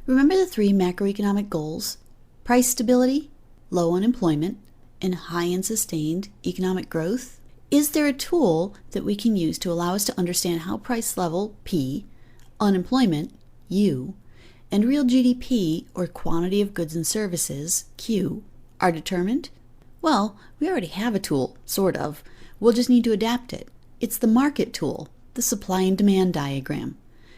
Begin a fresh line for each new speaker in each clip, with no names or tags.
Remember the three macroeconomic goals: price stability, low unemployment, and high and sustained economic growth? Is there a tool that we can use to allow us to understand how price level, P, unemployment, U, and real GDP, or quantity of goods and services, Q, are determined? Well, we already have a tool, sort of. We'll just need to adapt it. It's the market tool, the supply and demand diagram.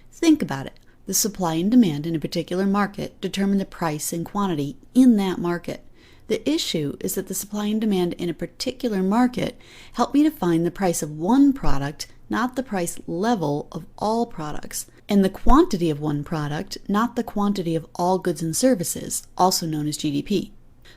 Think about it. The supply and demand in a particular market determine the price and quantity in that market. The issue is that the supply and demand in a particular market help me to find the price of one product, not the price level of all products, and the quantity of one product, not the quantity of all goods and services, also known as GDP.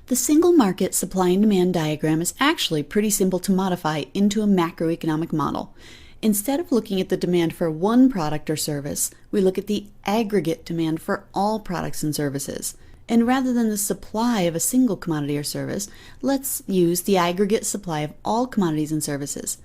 The single market supply and demand diagram is actually pretty simple to modify into a macroeconomic model. Instead of looking at the demand for one product or service, we look at the aggregate demand for all products and services. And rather than the supply of a single commodity or service, let's use the aggregate supply of all commodities and services.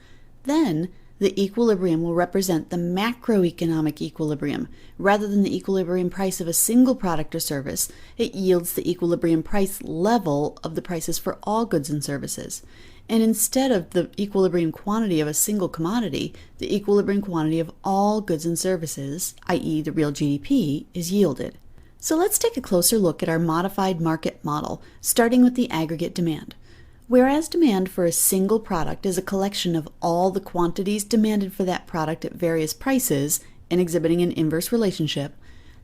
Then, the equilibrium will represent the macroeconomic equilibrium. Rather than the equilibrium price of a single product or service, it yields the equilibrium price level of the prices for all goods and services. And instead of the equilibrium quantity of a single commodity, the equilibrium quantity of all goods and services, i.e. the real GDP, is yielded. So let's take a closer look at our modified market model, starting with the aggregate demand. Whereas demand for a single product is a collection of all the quantities demanded for that product at various prices and exhibiting an inverse relationship,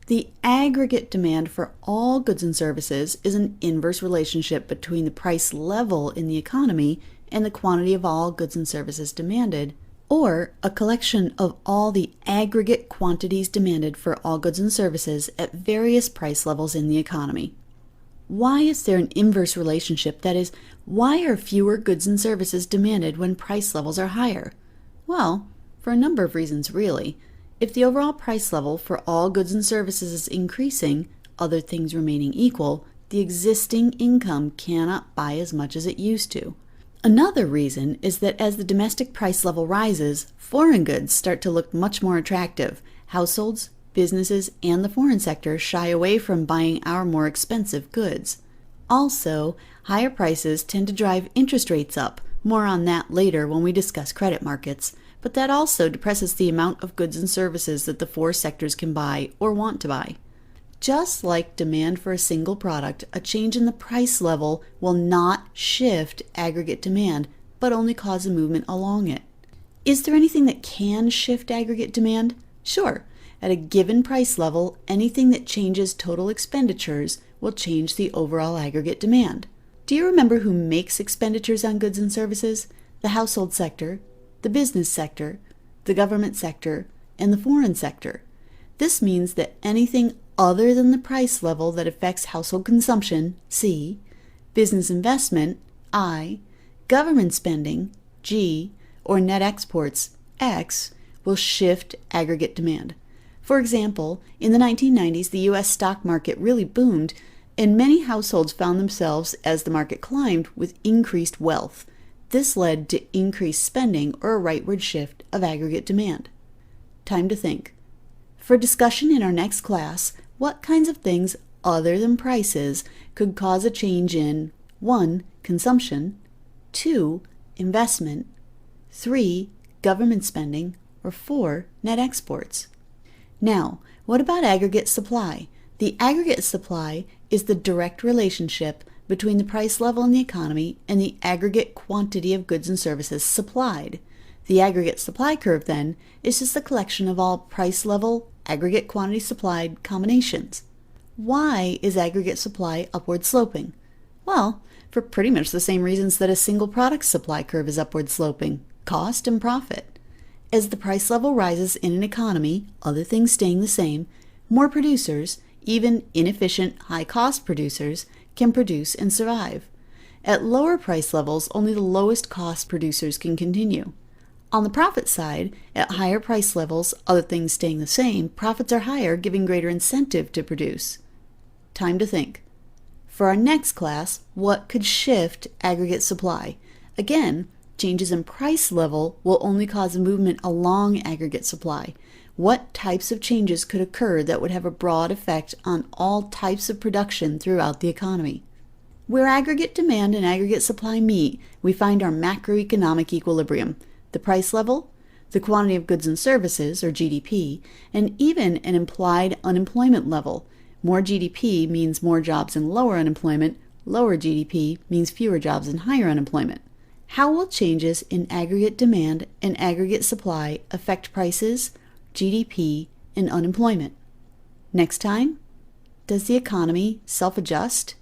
the aggregate demand for all goods and services is an inverse relationship between the price level in the economy and the quantity of all goods and services demanded, or a collection of all the aggregate quantities demanded for all goods and services at various price levels in the economy. Why is there an inverse relationship? That is, why are fewer goods and services demanded when price levels are higher? Well, for a number of reasons, really. If the overall price level for all goods and services is increasing, other things remaining equal, the existing income cannot buy as much as it used to. Another reason is that as the domestic price level rises, foreign goods start to look much more attractive. Households, businesses, and the foreign sector shy away from buying our more expensive goods. Also, higher prices tend to drive interest rates up. More on that later when we discuss credit markets. But that also depresses the amount of goods and services that the four sectors can buy or want to buy. Just like demand for a single product, a change in the price level will not shift aggregate demand, but only cause a movement along it. Is there anything that can shift aggregate demand? Sure. At a given price level, anything that changes total expenditures will change the overall aggregate demand. Do you remember who makes expenditures on goods and services? The household sector, the business sector, the government sector, and the foreign sector. This means that anything other than the price level that affects household consumption, C, business investment, I, government spending, G, or net exports, X, will shift aggregate demand. For example, in the 1990s, the U.S. stock market really boomed, and many households found themselves, as the market climbed, with increased wealth. This led to increased spending or a rightward shift of aggregate demand. Time to think. For discussion in our next class, what kinds of things other than prices could cause a change in 1. Consumption, 2. Investment, 3. Government spending, or 4. Net exports? Now, what about aggregate supply? The aggregate supply is the direct relationship between the price level in the economy and the aggregate quantity of goods and services supplied. The aggregate supply curve, then, is just the collection of all price level, aggregate quantity supplied combinations. Why is aggregate supply upward sloping? Well, for pretty much the same reasons that a single product supply curve is upward sloping: cost and profit. As the price level rises in an economy, other things staying the same, more producers, even inefficient, high-cost producers, can produce and survive. At lower price levels, only the lowest cost producers can continue. On the profit side, at higher price levels, other things staying the same, profits are higher, giving greater incentive to produce. Time to think. For our next class, what could shift aggregate supply? Again, changes in price level will only cause a movement along aggregate supply. What types of changes could occur that would have a broad effect on all types of production throughout the economy? Where aggregate demand and aggregate supply meet, we find our macroeconomic equilibrium, the price level, the quantity of goods and services, or GDP, and even an implied unemployment level. More GDP means more jobs and lower unemployment. Lower GDP means fewer jobs and higher unemployment. How will changes in aggregate demand and aggregate supply affect prices, GDP, and unemployment? Next time, does the economy self-adjust?